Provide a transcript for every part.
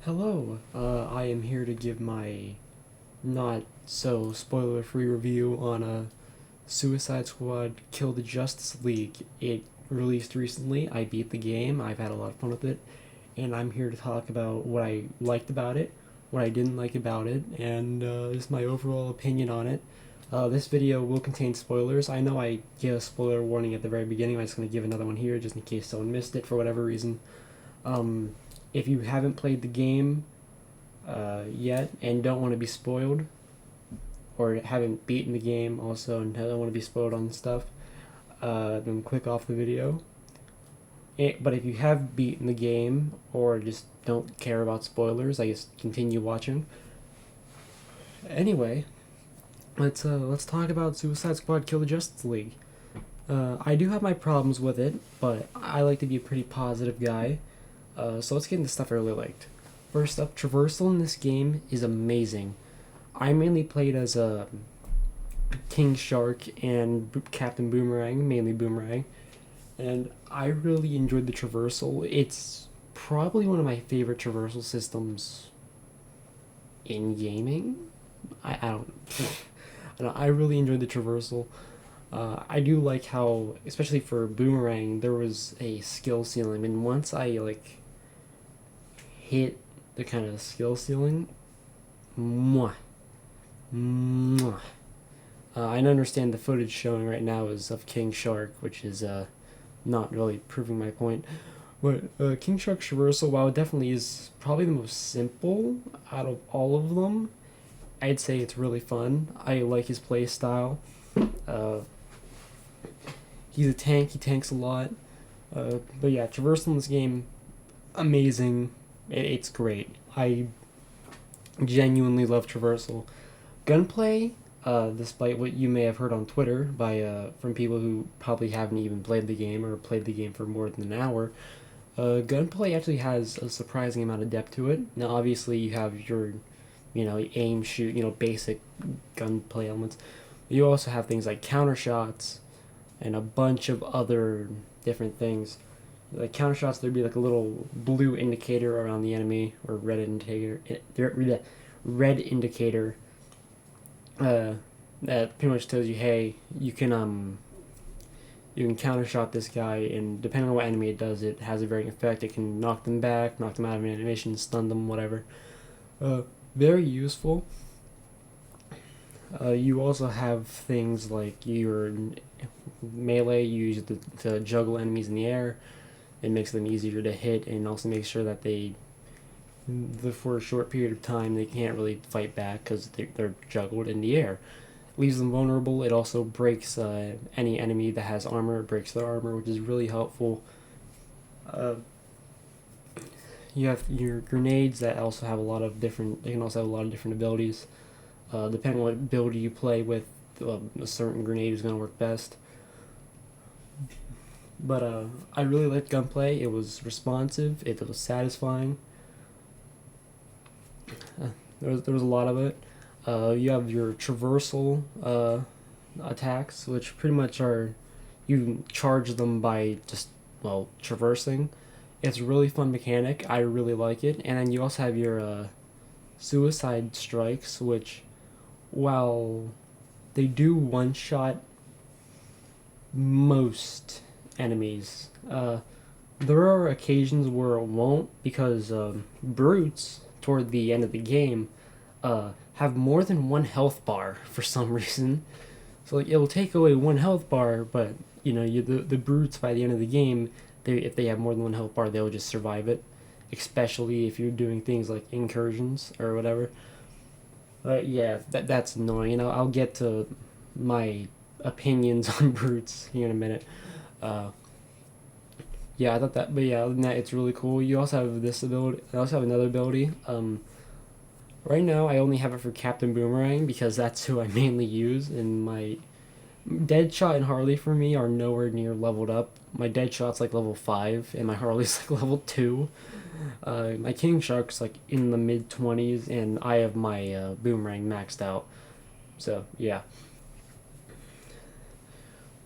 Hello, I am here to give my not so spoiler free review on Suicide Squad Kill the Justice League. It released recently. I beat the game, I've had a lot of fun with it, and I'm here to talk about what I liked about it, what I didn't like about it, and just my overall opinion on it. This video will contain spoilers. I know I gave a spoiler warning at the very beginning. I'm just going to give another one here just in case someone missed it for whatever reason. Um, if you haven't played the game yet and don't want to be spoiled, or haven't beaten the game also and don't want to be spoiled on stuff, then click off the video. But if you have beaten the game or just don't care about spoilers, I guess continue watching. Anyway, let's talk about Suicide Squad Kill the Justice League. I do have my problems with it, but I like to be a pretty positive guy. So let's get into stuff I really liked. First up, traversal in this game is amazing. I mainly played as a King Shark and Captain Boomerang, mainly Boomerang, and I really enjoyed the traversal. It's probably one of my favorite traversal systems in gaming. I don't, I really enjoyed the traversal. I do like how, especially for Boomerang, there was a skill ceiling, and once I hit the kind of skill ceiling, mwah, mwah. I understand the footage showing right now is of King Shark, which is not really proving my point. But King Shark's traversal, while it definitely is probably the most simple out of all of them, I'd say it's really fun. I like his play style. Uh, he's a tank. He tanks a lot. But yeah, traversal in this game, amazing. It's great. I genuinely love traversal. Gunplay, despite what you may have heard on Twitter by from people who probably haven't even played the game or played the game for more than an hour, gunplay actually has a surprising amount of depth to it. Now, obviously, you have your, aim, shoot, basic gunplay elements. You also have things like counter shots and a bunch of other different things. Like counter shots, there'd be like a little blue indicator around the enemy, or red indicator. Red indicator. That pretty much tells you, hey, you can counter shot this guy, and depending on what enemy it does, it has a varying effect. It can knock them back, knock them out of an animation, stun them, whatever. Very useful. You also have things like your melee. You use it to juggle enemies in the air. It makes them easier to hit, and also makes sure that for a short period of time, they can't really fight back because they're juggled in the air. Leaves them vulnerable. It also breaks any enemy that has armor. It breaks their armor, which is really helpful. You have your grenades that also have a lot of different. They can also have a lot of different abilities. Depending on what ability you play with, a certain grenade is going to work best. But I really liked gunplay. It was responsive. It was satisfying. There was a lot of it. You have your traversal attacks, which pretty much are, you charge them by just, traversing. It's a really fun mechanic. I really like it. And then you also have your suicide strikes, which, while they do one-shot most enemies, there are occasions where it won't, because brutes toward the end of the game have more than one health bar for some reason. So it'll take away one health bar, but the brutes by the end of the game, if they have more than one health bar, they'll just survive it. Especially if you're doing things like incursions or whatever. Yeah, that's annoying. I'll get to my opinions on brutes here in a minute. Yeah, I thought that, but yeah, other than that, it's really cool. You also have this ability. I also have another ability. Right now, I only have it for Captain Boomerang because that's who I mainly use. And my Deadshot and Harley for me are nowhere near leveled up. My Deadshot's like level 5, and my Harley's like level 2. My King Shark's like in the mid-20s, and I have my Boomerang maxed out. So, yeah.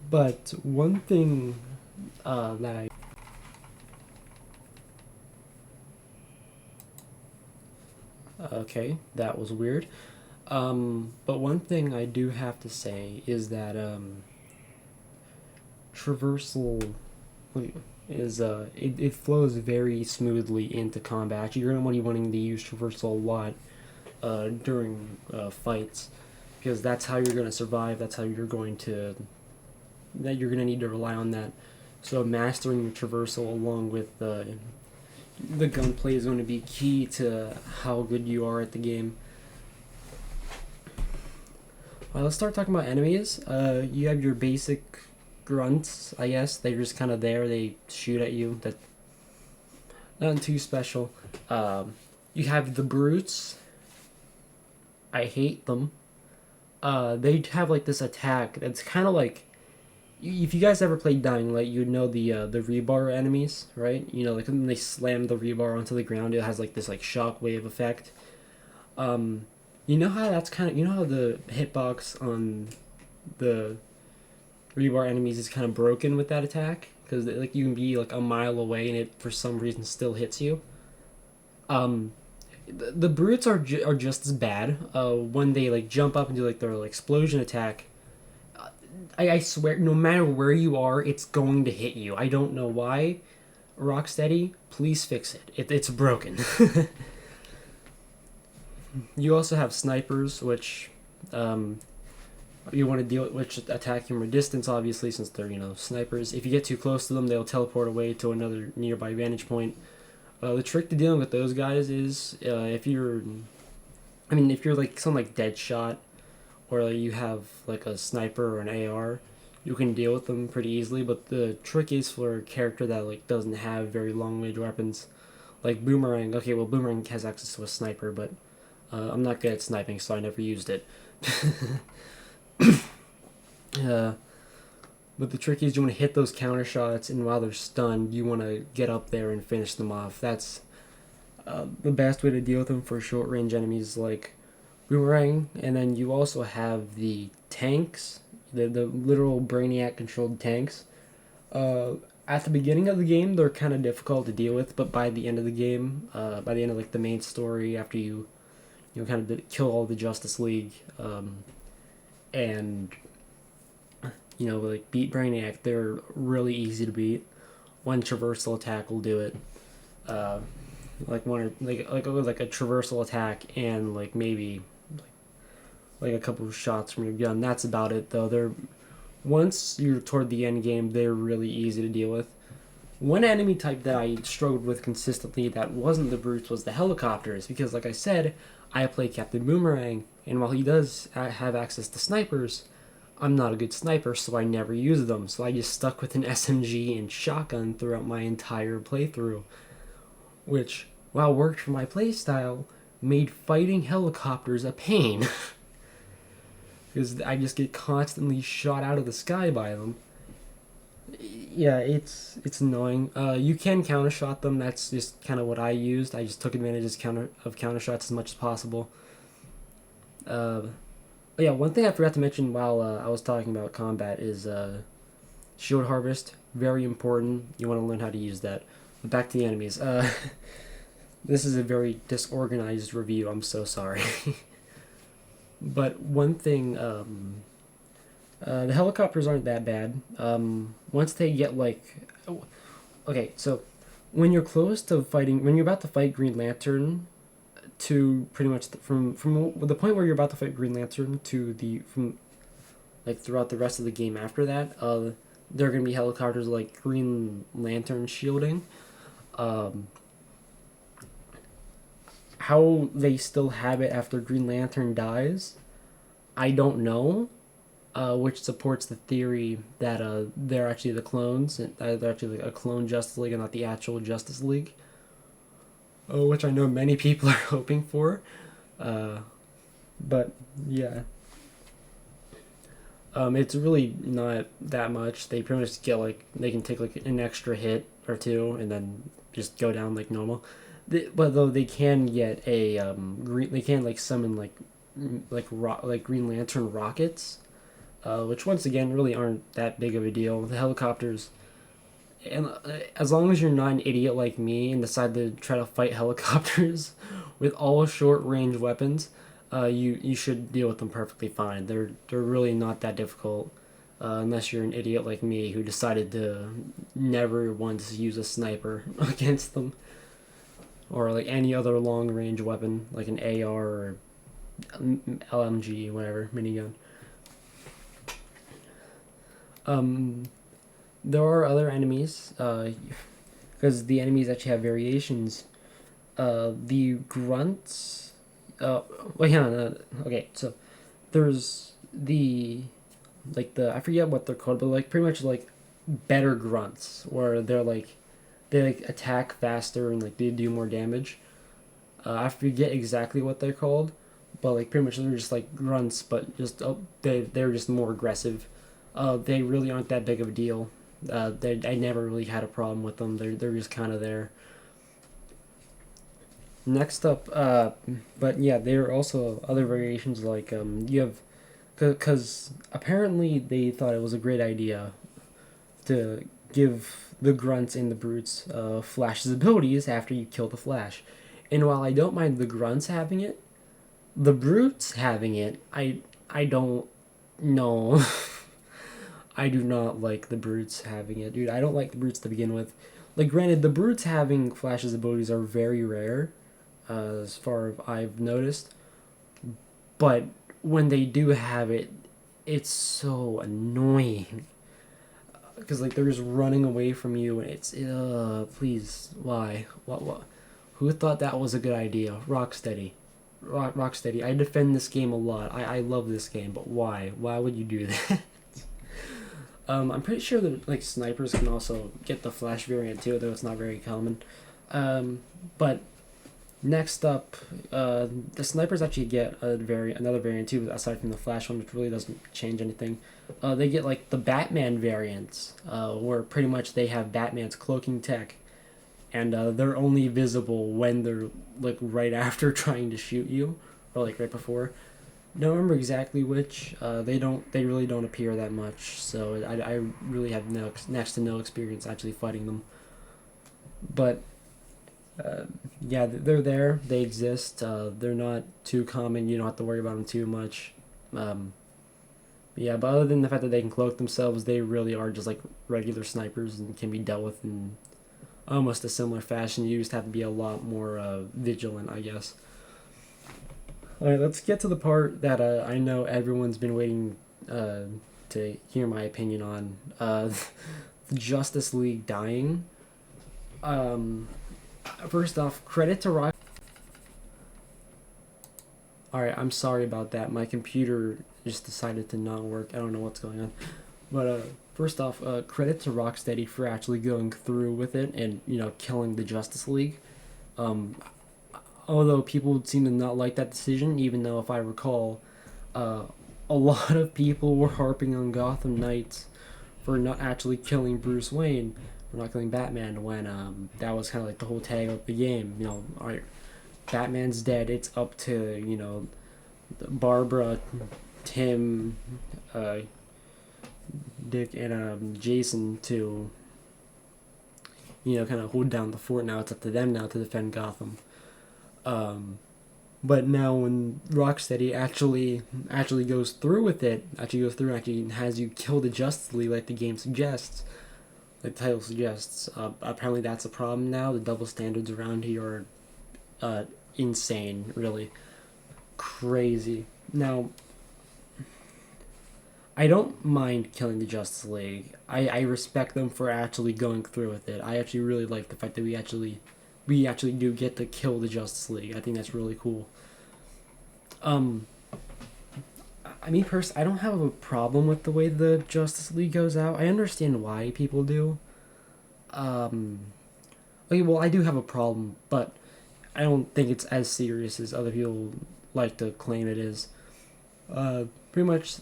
But one thing that I Okay, that was weird. But one thing I do have to say is that traversal is it flows very smoothly into combat. You're gonna be wanting to use traversal a lot during fights because that's how you're gonna survive. That's how you're gonna need to rely on that. So mastering your traversal along with the gunplay is going to be key to how good you are at the game. Let's start talking about enemies. You have your basic grunts, I guess. They're just kind of there. They shoot at you. That nothing too special. You have the brutes. I hate them. They have like this attack that's kind of like, if you guys ever played Dying Light, you'd know the rebar enemies, right? You know, like when they slam the rebar onto the ground, it has like this like shockwave effect. You know how that's kind of, you know how the hitbox on the rebar enemies is kind of broken with that attack because like you can be like a mile away and it for some reason still hits you. The brutes are just as bad. When they like jump up and do like their like, explosion attack, I swear, no matter where you are, it's going to hit you. I don't know why. Rocksteady, please fix it. It's broken. You also have snipers, which you want to deal with, which attack you from a distance, obviously, since they're snipers. If you get too close to them, they'll teleport away to another nearby vantage point. The trick to dealing with those guys is if you're like something like Deadshot, or like, you have like a sniper or an AR, you can deal with them pretty easily. But the trick is for a character that like doesn't have very long range weapons, like Boomerang. Okay, well Boomerang has access to a sniper, but I'm not good at sniping, so I never used it. But the trick is you want to hit those counter shots, and while they're stunned, you want to get up there and finish them off. That's the best way to deal with them for short range enemies like Boomerang. And then you also have the tanks, the literal Brainiac controlled tanks. At the beginning of the game, they're kind of difficult to deal with, but by the end of the game, by the end of like the main story, after you kind of kill all the Justice League, and like beat Brainiac, they're really easy to beat. One traversal attack will do it. Like one or like a traversal attack and like maybe like a couple of shots from your gun. That's about it though. They're once you're toward the end game, they're really easy to deal with. One enemy type that I struggled with consistently that wasn't the brutes was the helicopters, because like I said, I play Captain Boomerang, and while he does have access to snipers, I'm not a good sniper, so I never use them. So I just stuck with an SMG and shotgun throughout my entire playthrough, which, while worked for my playstyle, made fighting helicopters a pain. Because I just get constantly shot out of the sky by them. Yeah, it's annoying. You can counter shot them. That's just kind of what I used. I just took advantage of counter shots as much as possible. Yeah, one thing I forgot to mention while I was talking about combat is shield harvest. Very important. You want to learn how to use that. But back to the enemies. This is a very disorganized review. I'm so sorry. But one thing, the helicopters aren't that bad. Once they get like, okay, so when you're close to fighting, when you're about to fight Green Lantern, to pretty much from the point where you're about to fight Green Lantern to from like throughout the rest of the game after that, there are gonna be helicopters like Green Lantern shielding. How they still have it after Green Lantern dies, I don't know. Which supports the theory that they're actually the clones, and they're actually like a clone Justice League and not the actual Justice League. Which I know many people are hoping for. But yeah. It's really not that much. They pretty much get like, they can take like an extra hit or two and then just go down like normal. But though they can get a they can like summon like Green Lantern rockets, which once again really aren't that big of a deal. The helicopters, and as long as you're not an idiot like me and decide to try to fight helicopters with all short range weapons, you should deal with them perfectly fine. They're really not that difficult, unless you're an idiot like me who decided to never once use a sniper against them, or like any other long range weapon like an AR or LMG, whatever, minigun. Um, there are other enemies, because the enemies actually have variations. The grunts. Wait, hang on. Okay, so there's the I forget what they're called, but like pretty much like better grunts, where they like attack faster and like they do more damage. I forget exactly what they're called, but like pretty much they're just like grunts, but just they're just more aggressive. They really aren't that big of a deal. I never really had a problem with them. They're just kind of there. Next up, but yeah, there are also other variations like you have, because apparently they thought it was a great idea to give the grunts and the brutes Flash's abilities after you kill the Flash. And while I don't mind the grunts having it, the brutes having it, I don't know. I do not like the brutes having it, dude. I don't like the brutes to begin with. Like, granted, the brutes having Flash's abilities are very rare, as far as I've noticed. But when they do have it, it's so annoying. Because like they're just running away from you, and it's please, why, what, who thought that was a good idea? Rocksteady, Rocksteady. I defend this game a lot. I love this game, but why would you do that? I'm pretty sure that like snipers can also get the flash variant too, though it's not very common. But next up, the snipers actually get another variant too, aside from the flash one, which really doesn't change anything. They get like the Batman variants, where pretty much they have Batman's cloaking tech, and they're only visible when they're like right after trying to shoot you, or like right before. Don't remember exactly which. They really don't appear that much, so I really have next to no experience actually fighting them. But yeah, they're there. They exist. They're not too common. You don't have to worry about them too much. Yeah, but other than the fact that they can cloak themselves, they really are just like regular snipers and can be dealt with in almost a similar fashion. You just have to be a lot more vigilant, I guess. All right, let's get to the part that I know everyone's been waiting to hear my opinion on. The Justice League dying. First off, credit to Rock. Alright, I'm sorry about that. My computer just decided to not work. I don't know what's going on. But first off, credit to Rocksteady for actually going through with it and, killing the Justice League. Although people seem to not like that decision, even though if I recall, a lot of people were harping on Gotham Knights for not actually killing Bruce Wayne, for not killing Batman, when that was kind of like the whole tag of the game. Alright, Batman's dead. It's up to Barbara, Tim, Dick, and Jason to kind of hold down the fort. Now it's up to them now to defend Gotham. But now when Rocksteady actually goes through with it, actually has you kill the Justice League like the game suggests, like the title suggests. Apparently that's a problem now. The double standards around here are insane, really crazy. Now, I don't mind killing the Justice League. I respect them for actually going through with it. I actually really like the fact that we actually do get to kill the Justice League. I think that's really cool. I mean, personally, I don't have a problem with the way the Justice League goes out. I understand why people do. Okay, well, I do have a problem, but I don't think it's as serious as other people like to claim it is. Pretty much,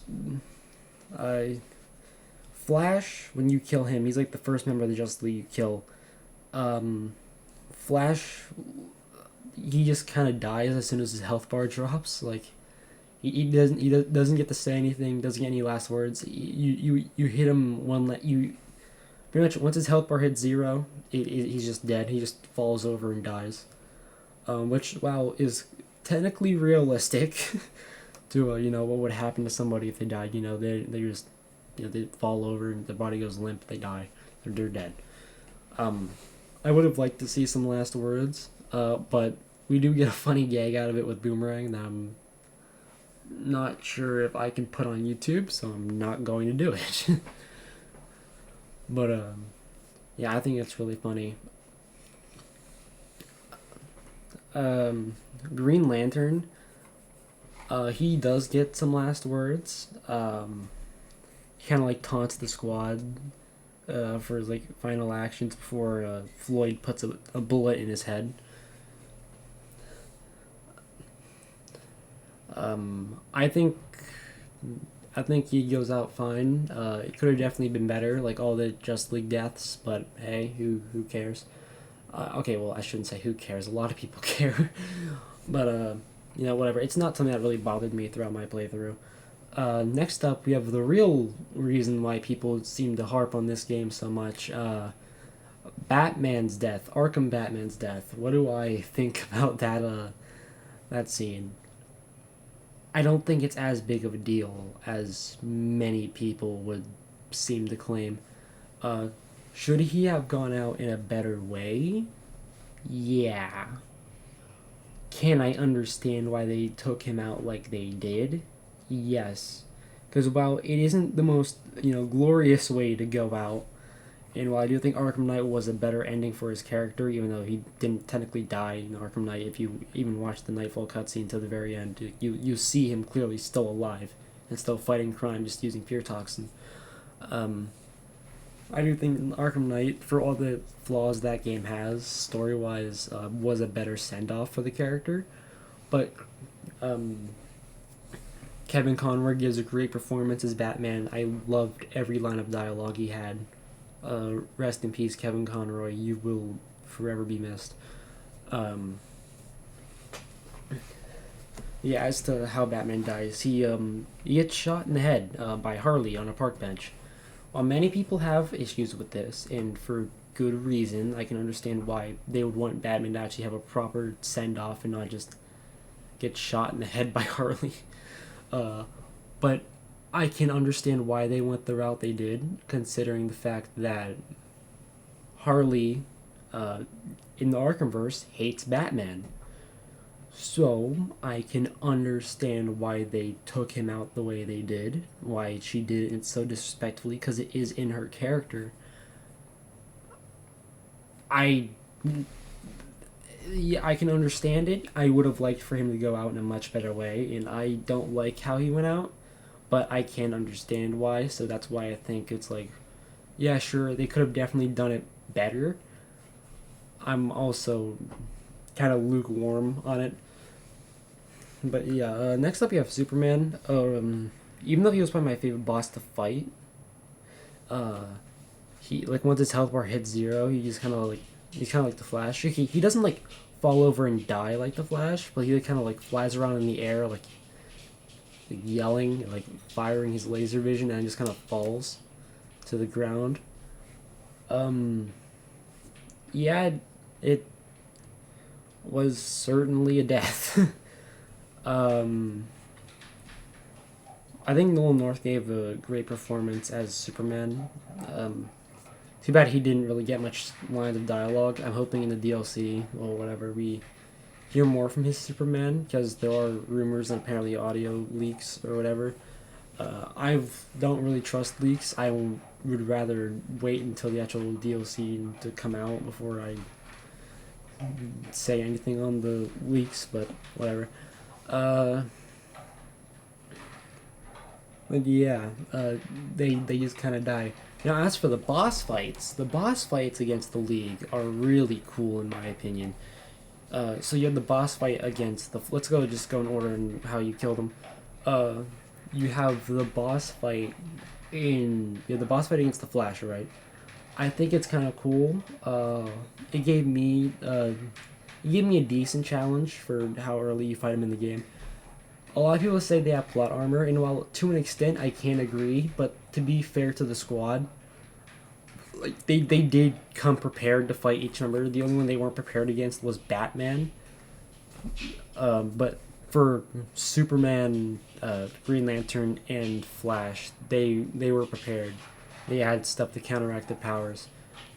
Flash, when you kill him, he's like the first member of the Justice League you kill. Flash, he just kind of dies as soon as his health bar drops. Like, he doesn't get to say anything, doesn't get any last words. You hit him pretty much once his health bar hits 0, he's just dead. He just falls over and dies. Which, while is technically realistic to what would happen to somebody if they died. They just they fall over and their body goes limp. They die. They're dead. I would have liked to see some last words, but we do get a funny gag out of it with Boomerang that I'm not sure if I can put on YouTube, so I'm not going to do it. But yeah, I think it's really funny. Green Lantern, he does get some last words. He kind of like taunts the squad for his like final actions before Floyd puts a bullet in his head. I think he goes out fine. It could have definitely been better, like all the Just League deaths, but hey, who cares? Okay, well, I shouldn't say who cares. A lot of people care. But, whatever. It's not something that really bothered me throughout my playthrough. Next up, we have the real reason why people seem to harp on this game so much. Batman's death. Arkham Batman's death. What do I think about that scene? I don't think it's as big of a deal as many people would seem to claim. Should he have gone out in a better way? Yeah. Can I understand why they took him out like they did? Yes. Because while it isn't the most, glorious way to go out, and while I do think Arkham Knight was a better ending for his character, even though he didn't technically die in Arkham Knight, if you even watch the Nightfall cutscene to the very end, you see him clearly still alive and still fighting crime, just using fear toxin. I do think Arkham Knight, for all the flaws that game has, story-wise, was a better send-off for the character. But Kevin Conroy gives a great performance as Batman. I loved every line of dialogue he had. Rest in peace, Kevin Conroy. You will forever be missed. Yeah, as to how Batman dies, he gets shot in the head by Harley on a park bench. While many people have issues with this, and for good reason, I can understand why they would want Batman to actually have a proper send-off and not just get shot in the head by Harley. But I can understand why they went the route they did, considering the fact that Harley, in the Arkhamverse, hates Batman. So, I can understand why they took him out the way they did, why she did it so disrespectfully, because it is in her character. I can understand it. I would have liked for him to go out in a much better way, and I don't like how he went out, but I can understand why, so that's why I think it's like, yeah, sure, they could have definitely done it better. I'm also kind of lukewarm on it. But yeah, next up you have Superman. Even though he was probably my favorite boss to fight, he like once his health bar hits 0, he's kind of like the Flash. He doesn't like fall over and die like the Flash, but he kind of like flies around in the air like yelling, like firing his laser vision, and just kind of falls to the ground. Yeah, it was certainly a death. I think Nolan North gave a great performance as Superman. Too bad he didn't really get much lines of dialogue. I'm hoping in the DLC or whatever we hear more from his Superman, because there are rumors and apparently audio leaks or whatever. I don't really trust leaks. I would rather wait until the actual DLC to come out before I say anything on the leaks, but whatever. But yeah, they just kind of die. As for the boss fights against the League are really cool in my opinion. So you have the boss fight against let's just go in order and how you kill them. You have the boss fight against the Flash, right? I think it's kind of cool. It gave me a decent challenge for how early you fight him in the game. A lot of people say they have plot armor, and while to an extent I can agree, but to be fair to the squad, like they did come prepared to fight each member. The only one they weren't prepared against was Batman. But for Superman, Green Lantern, and Flash, they were prepared. They had stuff to counteract their powers.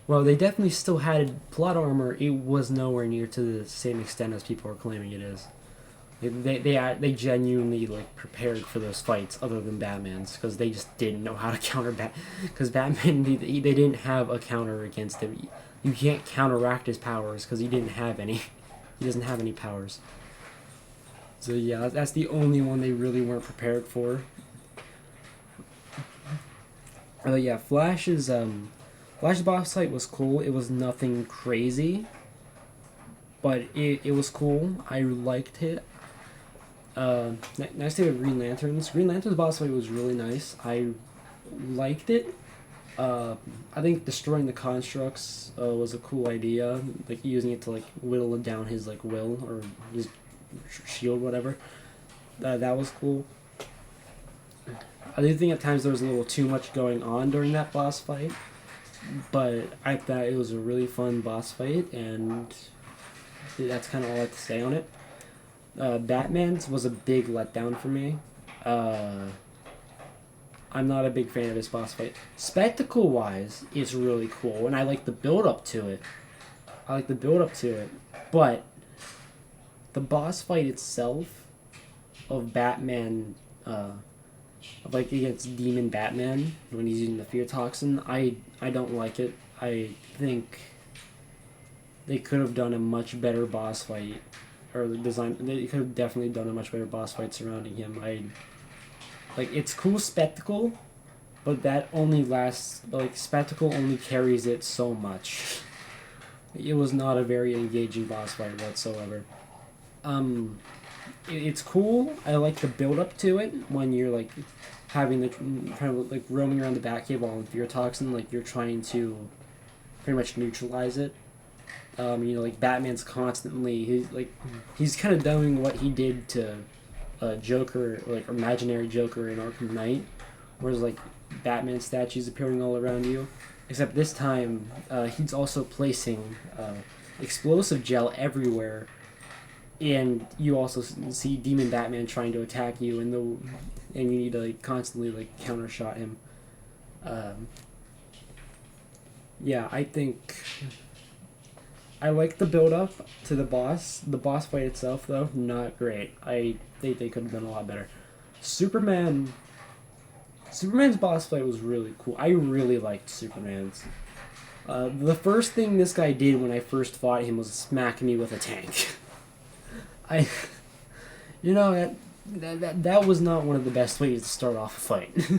Well, they definitely still had plot armor. It was nowhere near to the same extent as people are claiming it is. They genuinely like prepared for those fights, other than Batman's, because they just didn't know how to counter Because Batman, they didn't have a counter against him. You can't counteract his powers because he didn't have any. He doesn't have any powers. So yeah, that's the only one they really weren't prepared for. Yeah, Flash's boss fight was cool. It was nothing crazy, but it was cool. I liked it. Next thing with Green Lanterns. Green Lantern's boss fight was really nice. I liked it. I think destroying the constructs was a cool idea. Like using it to like whittle down his like will or his shield, whatever. That was cool. I do think at times there was a little too much going on during that boss fight, but I thought it was a really fun boss fight, and that's kind of all I have to say on it. Batman's was a big letdown for me. I'm not a big fan of this boss fight. Spectacle-wise, it's really cool, and I like the build-up to it. But the boss fight itself of Batman, like against Demon Batman when he's using the fear toxin, I don't like it. I think they could have done a much better boss fight, or the design. They could have definitely done a much better boss fight surrounding him. It's cool spectacle, but that only lasts. Like spectacle only carries it so much. It was not a very engaging boss fight whatsoever. It's cool. I like the build up to it when you're like having the kind of like roaming around the Batcave while in fear toxin, like you're trying to pretty much neutralize it. Like Batman's constantly he's kind of doing what he did to Joker, like imaginary Joker in Arkham Knight, whereas like Batman statues appearing all around you. Except this time, he's also placing explosive gel everywhere, and you also see Demon Batman trying to attack you, and you need to like constantly like counter shot him. Yeah, I think I like the build up to the boss. The boss fight itself, though, not great. I think they could have done a lot better. Superman's boss fight was really cool. I really liked Superman's. The first thing this guy did when I first fought him was smack me with a tank. That was not one of the best ways to start off a fight.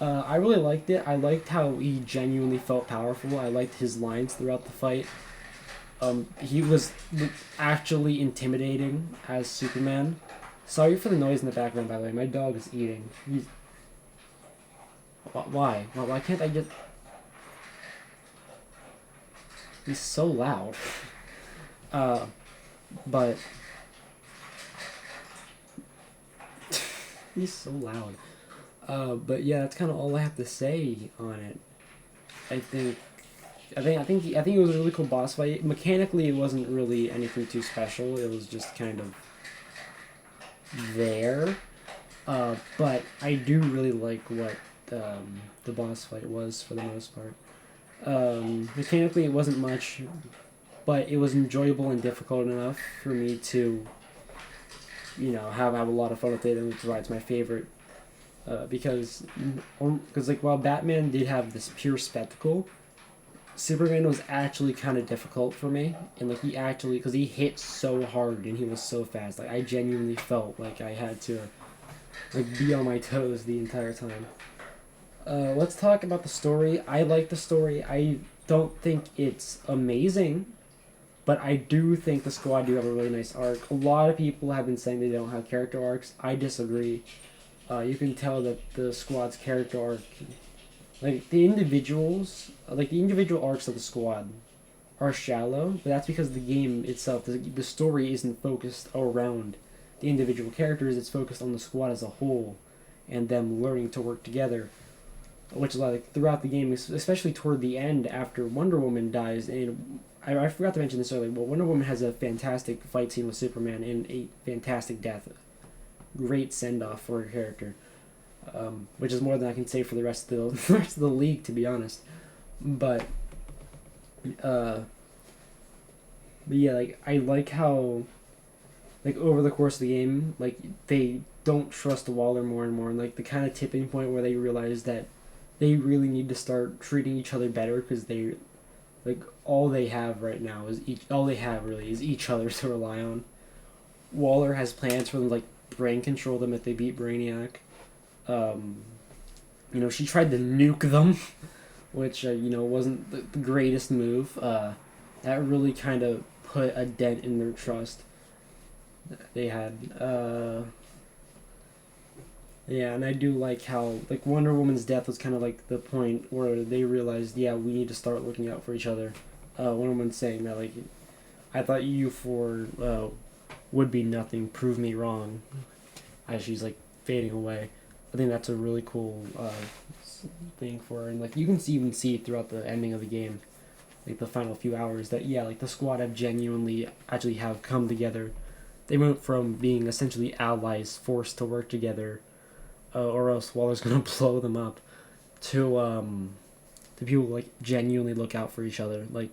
I really liked it. I liked how he genuinely felt powerful. I liked his lines throughout the fight. He was actually intimidating as Superman. Sorry for the noise in the background, by the way. My dog is eating. Why? Why can't I just... He's so loud. But... He's so loud. But yeah, that's kind of all I have to say on it. I think it was a really cool boss fight. Mechanically, it wasn't really anything too special. It was just kind of there. But I do really like what the boss fight was for the most part. Mechanically, it wasn't much, but it was enjoyable and difficult enough for me to, have a lot of fun with it, and that's why it's my favorite. Because while Batman did have this pure spectacle, Superman was actually kind of difficult for me, and because he hit so hard and he was so fast, I genuinely felt like I had to be on my toes the entire time. Let's talk about the story. I like the story. I don't think it's amazing, but I do think the Squad do have a really nice arc. A lot of people have been saying they don't have character arcs. I disagree. You can tell that the Squad's character arc, the individual arcs of the Squad are shallow, but that's because the game itself, the story isn't focused around the individual characters. It's focused on the Squad as a whole and them learning to work together. which is like throughout the game, especially toward the end after Wonder Woman dies. And I forgot to mention this earlier, but Wonder Woman has a fantastic fight scene with Superman and a fantastic death. Great send off for her character, which is more than I can say for the rest of the the rest of the league, to be honest. But but yeah, like I like how like over the course of the game, like they don't trust Waller more and more, and like the kind of tipping point where they realize that they really need to start treating each other better because they like all they have right now is all they have really is each other to rely on. Waller has plans for them to, like brain control them if they beat Brainiac. Um, she tried to nuke them, which wasn't the greatest move. That really kind of put a dent in their trust that they had. Yeah, and I do like how like Wonder Woman's death was kind of like the point where they realized, yeah, we need to start looking out for each other. Wonder Woman saying that like, I thought you four would be nothing, prove me wrong, as she's like fading away. I think that's a really cool thing for her, and like you can even see it throughout the ending of the game, like the final few hours that yeah, like the squad have genuinely actually have come together. They went from being essentially allies forced to work together or else Waller's gonna blow them up. To people like genuinely look out for each other. Like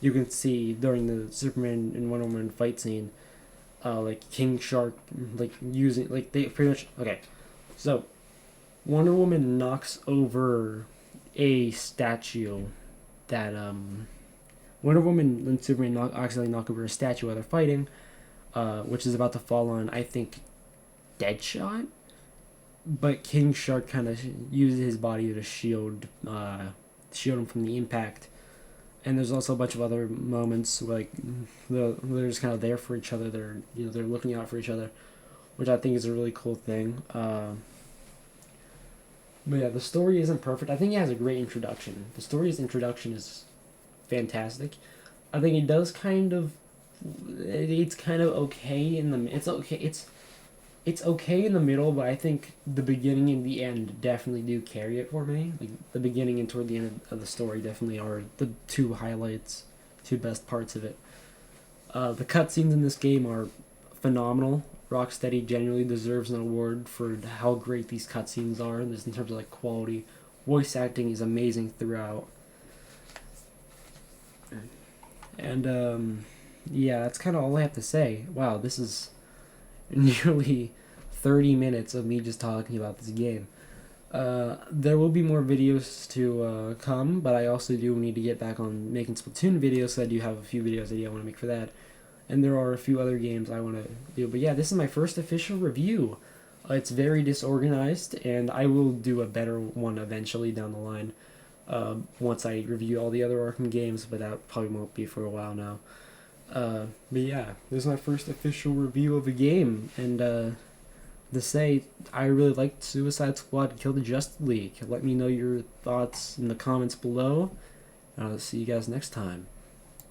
you can see during the Superman and Wonder Woman fight scene, like King Shark like using like they pretty much okay. So Wonder Woman knocks over a statue that Wonder Woman and Superman accidentally knock over a statue while they're fighting, which is about to fall on I think Deadshot. But King Shark kind of uses his body to shield him from the impact. And there's also a bunch of other moments like they're just kind of there for each other. They're looking out for each other, which I think is a really cool thing. But yeah, the story isn't perfect. I think it has a great introduction. The story's introduction is fantastic. I think it does it's kind of okay in the it's okay in the middle, but I think the beginning and the end definitely do carry it for me. Like the beginning and toward the end of the story definitely are the two highlights, two best parts of it. The cutscenes in this game are phenomenal. Rocksteady genuinely deserves an award for how great these cutscenes are. In terms of like quality, voice acting is amazing throughout. And yeah, that's kind of all I have to say. Wow, this is nearly 30 minutes of me just talking about this game. There will be more videos to come, but I also do need to get back on making Splatoon videos, so I do have a few videos that I want to make for that. And there are a few other games I want to do. But yeah, this is my first official review. It's very disorganized, and I will do a better one eventually down the line once I review all the other Arkham games, but that probably won't be for a while now. But yeah, this is my first official review of a game, and to say I really liked Suicide Squad Kill the Justice League. Let me know your thoughts in the comments below, and I'll see you guys next time.